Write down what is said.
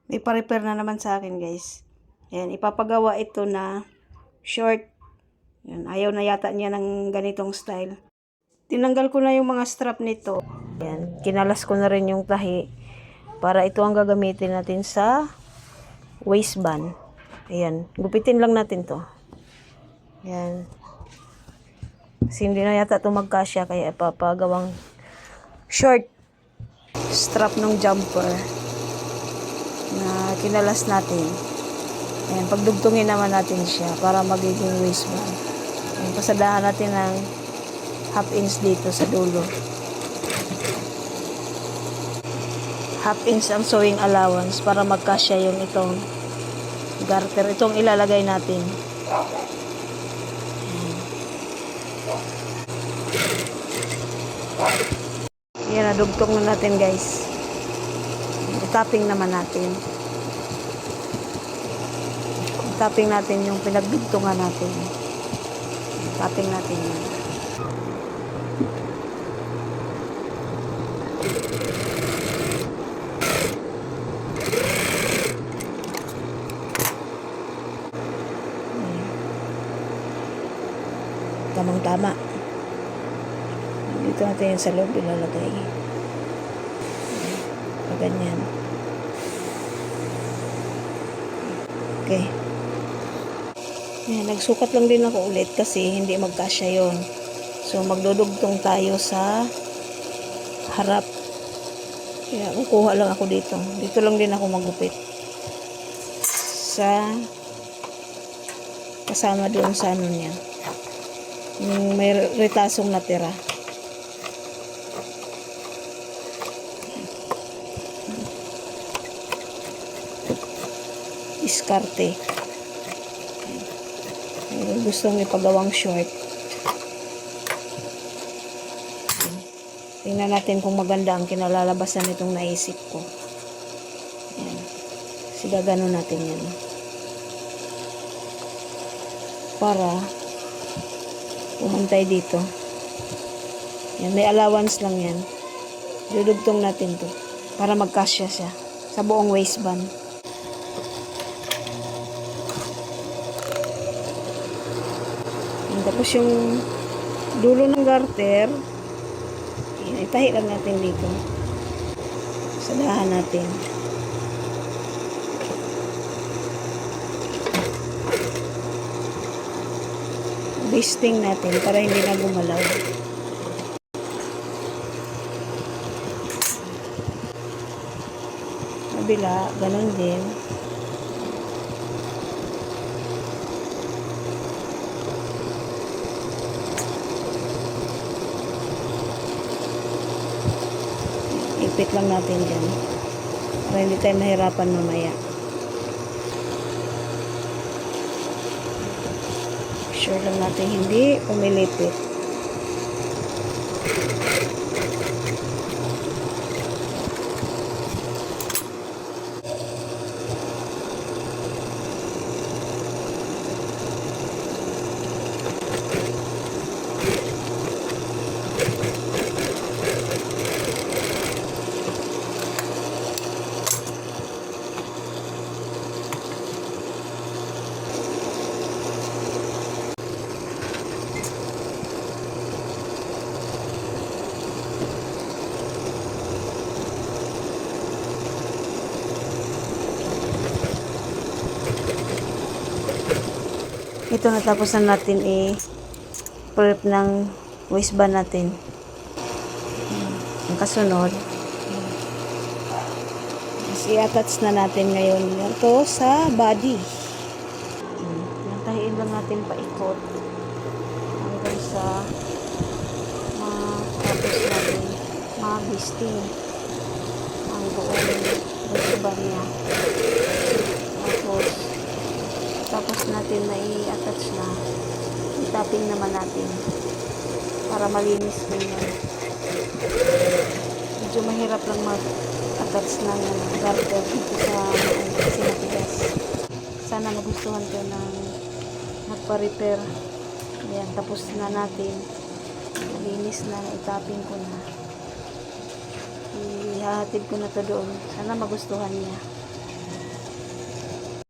May pa-repair na naman sa akin, guys. Ayan, ipapagawa ito na short. Ayan, ayaw na yata niya ng ganitong style. Tinanggal ko na yung mga strap nito. Ayan, kinalas ko na rin yung tahi. Para ito ang gagamitin natin sa waistband. Ayan, gupitin lang natin to. Ayan. Kasi hindi na yata ito magkasya, kaya ipapagawang short strap ng jumper na kinalas natin. Ayan, pagdugtungin naman natin siya para magiging waistband. Ayan, pasadahan natin ng half inch dito sa dulo. Half inch ang sewing allowance para magkasya yung itong garter. Itong ilalagay natin. Ayan, nadugtong na natin, guys. I-tapping naman natin. I-tapping natin yung pinagdugtungan natin. I-tapping natin yan. Tamang-tama. Dito natin yan sa loob ilalagay. Ganyan. Okay. Ayan, nagsukat lang din ako ulit kasi hindi magkasya yon. So, magdudugtong tayo sa harap. Kaya, kukuha lang ako dito. Dito lang din ako magupit. Kasama doon sa ano niya. Yung may retasong natira. Iskarte. Gusto ng ipagawang short. Tingnan natin kung maganda ang kinalalabasan nitong naisip ko. Ayan. Kasi gagano natin yan. Para umantay dito. Yan, may allowance lang yan. Dudugtong natin to para magkasya siya sa buong waistband. Yan, tapos yung dulo ng garter, yan, itahi lang natin dito. Sadahan natin. Basting natin para hindi na gumalaw. Kabila, ganun din. Ipit lang natin dyan para hindi tayo mahirapan mamaya. Sure lang natin hindi umilipit. Ito, natapos na natin i-prep ng waistband natin. Ang kasunod, i-attach na natin ngayon ito sa body. Nantahiin lang natin paikot hanggang sa matapos natin mabisting ang buong waistband niya. Tapos natin na i-attach na, i-tapping naman natin para malinis din yan. Medyo mahirap lang mag-attach ng garter dito sa kasi matigas. Sana magustuhan ko ng nagpa-repair. Ayan, tapos na natin, malinis na, i-tapping ko na, ihahatid ko na to doon. Sana magustuhan niya.